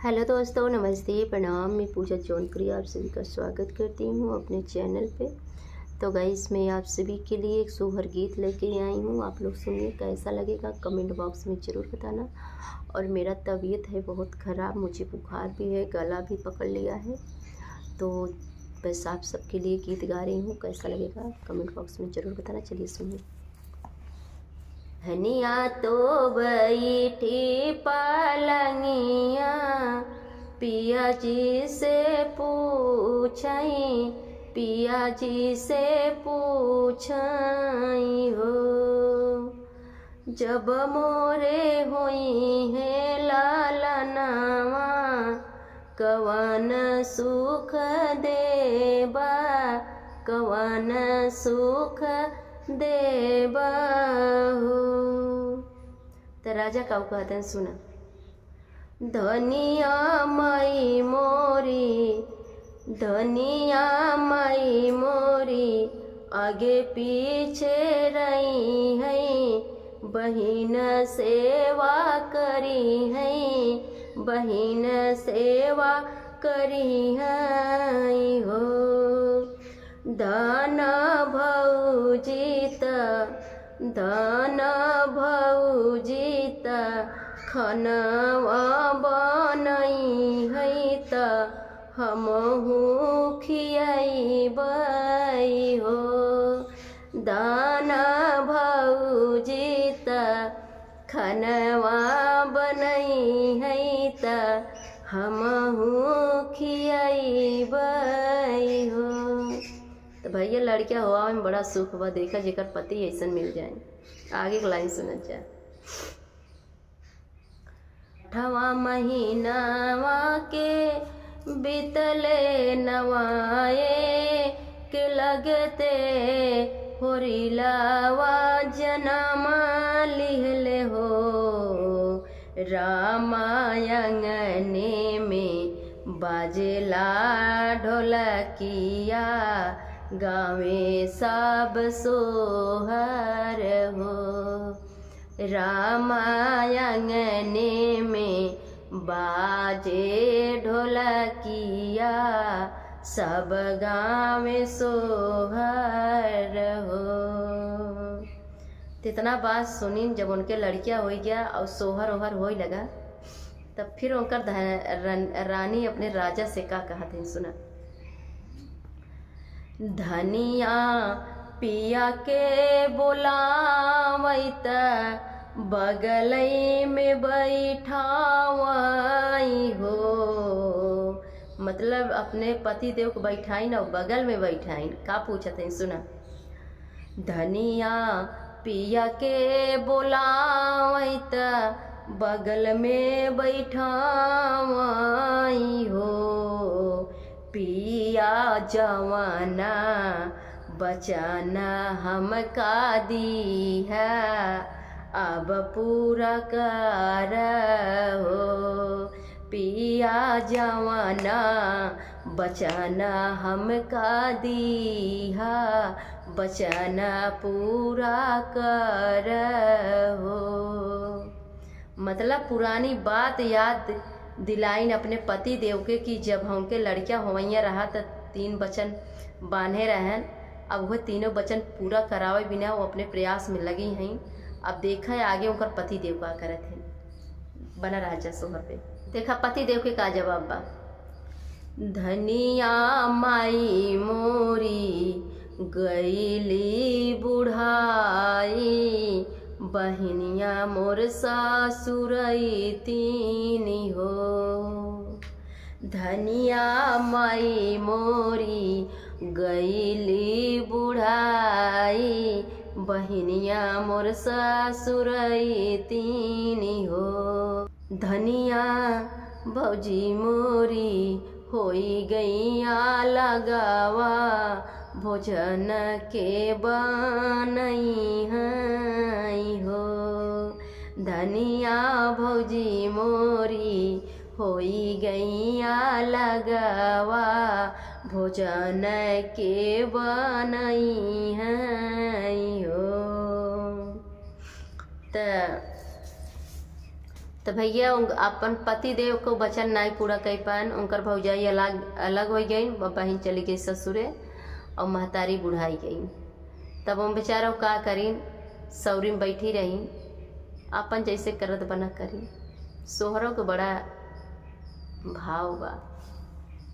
Hello दोस्तों, नमस्ते, प्रणाम। मैं पूजा जौनपुरी आप सभी का स्वागत करती हूँ अपने चैनल पे। तो गाइस, मैं आप सभी के लिए एक सोहर गीत लेके आई हूँ। आप लोग सुनिए, कैसा लगेगा कमेंट बॉक्स में ज़रूर बताना। और मेरा तबीयत है बहुत ख़राब, मुझे बुखार भी है, गला भी पकड़ लिया है। तो बस आप सबके लिए गीत गा रही हूँ, कैसा लगेगा कमेंट बॉक्स में ज़रूर बताना। चलिए सुनिए। धनिया तो बैठी पलंगिया, पिया जी से पूछई, पिया जी से पूछई हो। जब मोरे हुई है लालनावा, कवन सुख देबा, कवन सुख देबा हो। तो राजा का कहते हैं, सुना। धनिया मई मोरी, धनिया मई मोरी, आगे पीछे रही है, बहिन सेवा करी है, बहिन सेवा करी है हो। धन भौजीत, धन भौजीत, खनवा बनई है त हमहू खियबै हो। धन भौजीत, खनवा बनई है त हमहू खियबै हो। तो भैया, लड़कियां हुआ में बड़ा सुख बा, देखा जेकर पति ऐसा मिल जाए। आगे के लाइन सुनत जा। 8वां महीनावा के बीतले नवाए, के लगते होरिलावा जनमा लिहले हो। रामायणे में बाजेला ढोलकिया, गावे सब सोहर हो। रामायणे में बाजे ढोलकिया, सब गावे सोहर हो। इतना बात सुनी जब उनके लड़कियां हो गया और सोहर ओहर हो लगा, तब फिर उनकर रानी अपने राजा से का कहा थे, सुना। धनिया पिया के बोलावैत, बगलई में बैठावई हो। मतलब अपने पति देव को बैठाई ना, बगल में बैठाई। का पूछते हैं, सुना। धनिया पिया के बोलावैत, बगल में बैठावई हो। पिया जवाना बचाना हमका दी है, अब पूरा कर हो। पिया जवाना बचाना हमका दी है, बचाना पूरा कर हो। मतलब पुरानी बात याद दिलाइन अपने पति देव के कि जब हमके लड़कियां होवैया रहा तो 3 वचन बांधे रहन। अब वह तीनों वचन पूरा करावे बिना वो अपने प्रयास में लगी हैं। अब देखा है आगे उनका पति देव का करत है। बना राजा सोहर पे देखा पति देव के का जवाब बा। धनिया माई मोरी गईली बुढ़ाई, बहनिया मोर सासुरई तीनी हो। धनिया माई मोरी गईली बुढ़ाई, बहनिया मोर सासुरई तीनी हो। धनिया भौजी मोरी होई गैया लगावा, भोजन के बनई है हो। धनिया भौजी मोरी होई गैया लगावा, भोजन के बनई है हो। त तो भैया अपन पति देव को वचन नहीं पूरा कर पान, उनकर भौजाई अलग अलग हो गई, बहन चली गई ससुरे और महतारी बुढ़ाई गई। तब हम बेचारा का करी, सौरी में बैठी रही, अपन जैसे करत बना करी। सोहरों के बड़ा भाव बा।